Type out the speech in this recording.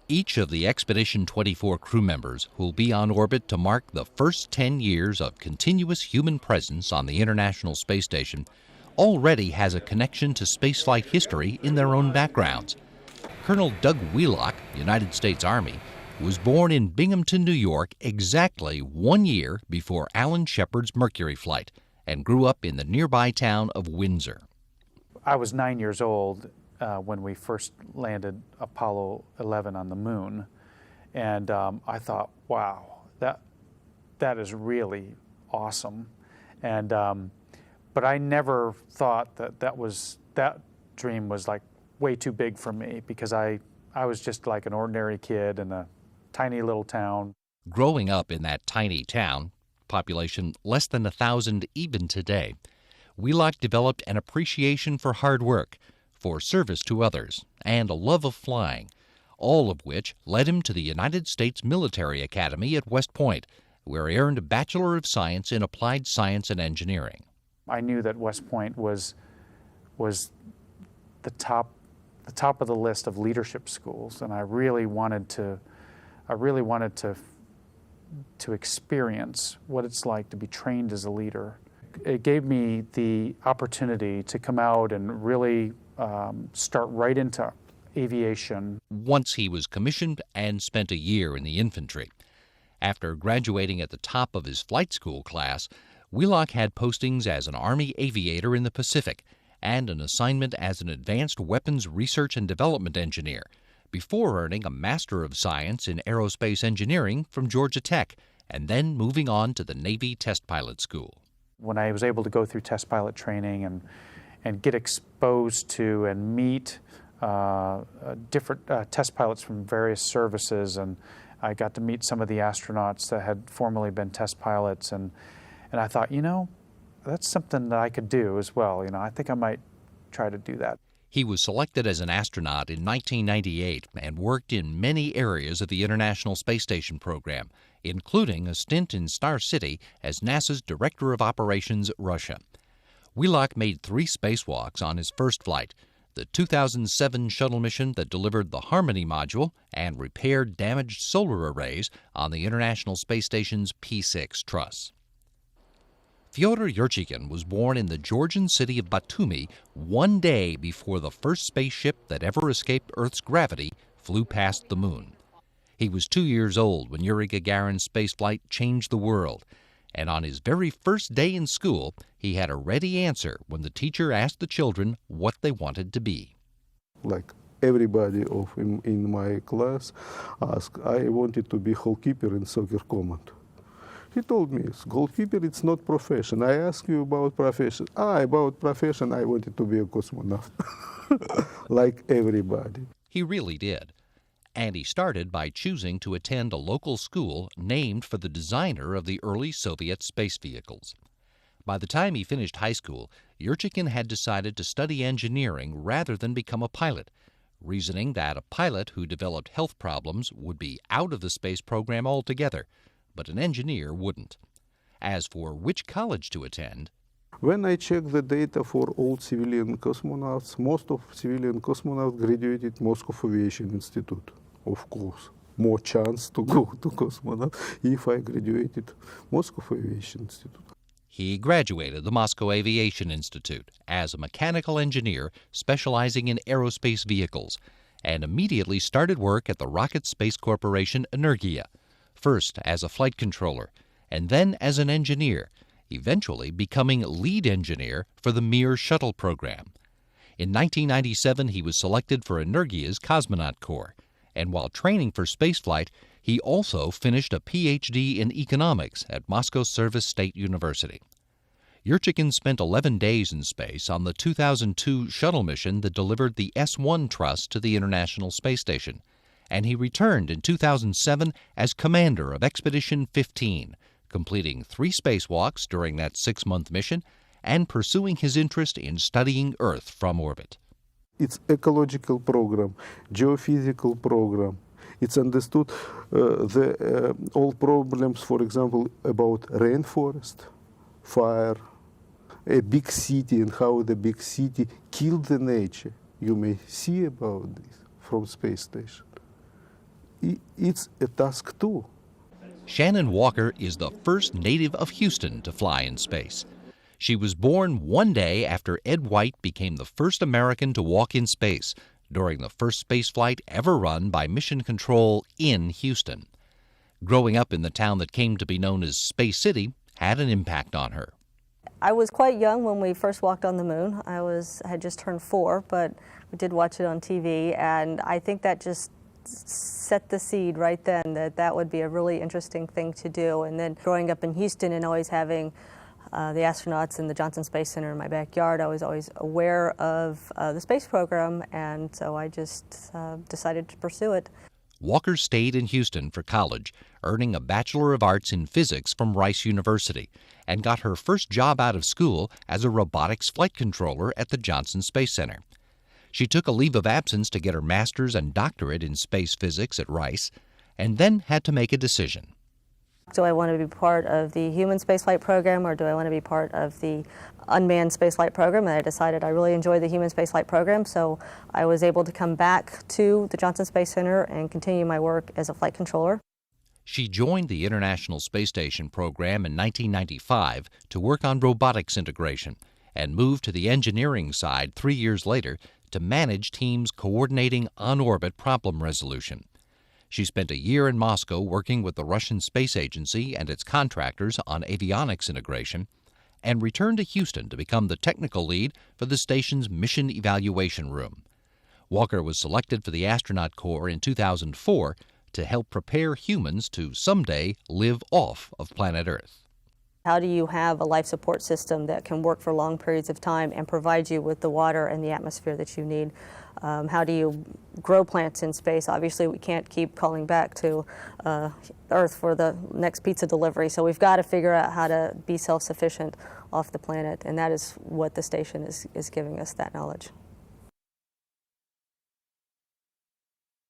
Each of the Expedition 24 crew members who will be on orbit to mark the first 10 years of continuous human presence on the International Space Station already has a connection to spaceflight history in their own backgrounds. Colonel Doug Wheelock, United States Army, was born in Binghamton, New York, exactly 1 year before Alan Shepard's Mercury flight, and grew up in the nearby town of Windsor. I was 9 years old when we first landed Apollo 11 on the moon, and I thought, wow, that is really awesome. And but I never thought that dream was like way too big for me, because I was just like an ordinary kid in a tiny little town. Growing up in that tiny town, population less than 1,000 even today, Wheelock developed an appreciation for hard work, for service to others, and a love of flying, all of which led him to the United States Military Academy at West Point, where he earned a Bachelor of Science in Applied Science and Engineering. I knew that West Point was the top of the list of leadership schools, and I really wanted to experience what it's like to be trained as a leader. It gave me the opportunity to come out and really start right into aviation. Once he was commissioned and spent a year in the infantry. After graduating at the top of his flight school class, Wheelock had postings as an Army aviator in the Pacific and an assignment as an advanced weapons research and development engineer, before earning a Master of Science in Aerospace Engineering from Georgia Tech, and then moving on to the Navy Test Pilot School. When I was able to go through test pilot training and get exposed to and meet different test pilots from various services, and I got to meet some of the astronauts that had formerly been test pilots, and I thought, you know, that's something that I could do as well. You know, I think I might try to do that. He was selected as an astronaut in 1998 and worked in many areas of the International Space Station program, including a stint in Star City as NASA's Director of Operations, Russia. Wheelock made 3 spacewalks on his first flight, the 2007 shuttle mission that delivered the Harmony module and repaired damaged solar arrays on the International Space Station's P6 truss. Fyodor Yurchikhin was born in the Georgian city of Batumi 1 day before the first spaceship that ever escaped Earth's gravity flew past the moon. He was 2 years old when Yuri Gagarin's spaceflight changed the world, and on his very first day in school, he had a ready answer when the teacher asked the children what they wanted to be. Like everybody in my class asked, I wanted to be goalkeeper in soccer command. He told me, goalkeeper, it's not profession. I ask you about profession. About profession, I wanted to be a cosmonaut, like everybody. He really did. And he started by choosing to attend a local school named for the designer of the early Soviet space vehicles. By the time he finished high school, Yurchikhin had decided to study engineering rather than become a pilot, reasoning that a pilot who developed health problems would be out of the space program altogether, but an engineer wouldn't. As for which college to attend, when I checked the data for all civilian cosmonauts, most of civilian cosmonauts graduated Moscow Aviation Institute. Of course, more chance to go to cosmonaut if I graduated Moscow Aviation Institute. He graduated the Moscow Aviation Institute as a mechanical engineer specializing in aerospace vehicles, and immediately started work at the Rocket Space Corporation Energia, first as a flight controller, and then as an engineer, eventually becoming lead engineer for the Mir shuttle program. In 1997, he was selected for Energia's Cosmonaut Corps, and while training for spaceflight, he also finished a Ph.D. in economics at Moscow Service State University. Yurchikhin spent 11 days in space on the 2002 shuttle mission that delivered the S-1 truss to the International Space Station, and he returned in 2007 as commander of Expedition 15, completing 3 spacewalks during that 6-month mission and pursuing his interest in studying Earth from orbit. It's ecological program, geophysical program. It's understood all problems, for example, about rainforest, fire, a big city, and how the big city killed the nature. You may see about this from space station. it's a task too. Shannon Walker is the first native of Houston to fly in space. She was born one day after Ed White became the first American to walk in space during the first spaceflight ever run by Mission Control in Houston. Growing up in the town that came to be known as Space City had an impact on her. I was quite young when we first walked on the moon. I had just turned 4, but we did watch it on TV, and I think that just set the seed right then that that would be a really interesting thing to do. And then growing up in Houston and always having the astronauts in the Johnson Space Center in my backyard, I was always aware of the space program, and so I just decided to pursue it. Walker stayed in Houston for college, earning a Bachelor of Arts in Physics from Rice University, and got her first job out of school as a robotics flight controller at the Johnson Space Center. She took a leave of absence to get her master's and doctorate in space physics at Rice, and then had to make a decision. Do I want to be part of the human spaceflight program, or do I want to be part of the unmanned spaceflight program? And I decided I really enjoy the human spaceflight program, so I was able to come back to the Johnson Space Center and continue my work as a flight controller. She joined the International Space Station program in 1995 to work on robotics integration, and moved to the engineering side 3 years later to manage teams coordinating on-orbit problem resolution. She spent a year in Moscow working with the Russian Space Agency and its contractors on avionics integration, and returned to Houston to become the technical lead for the station's Mission Evaluation Room. Walker was selected for the Astronaut Corps in 2004 to help prepare humans to someday live off of planet Earth. How do you have a life support system that can work for long periods of time and provide you with the water and the atmosphere that you need? How do you grow plants in space? Obviously, we can't keep calling back to Earth for the next pizza delivery, so we've got to figure out how to be self-sufficient off the planet, and that is what the station is giving us, that knowledge.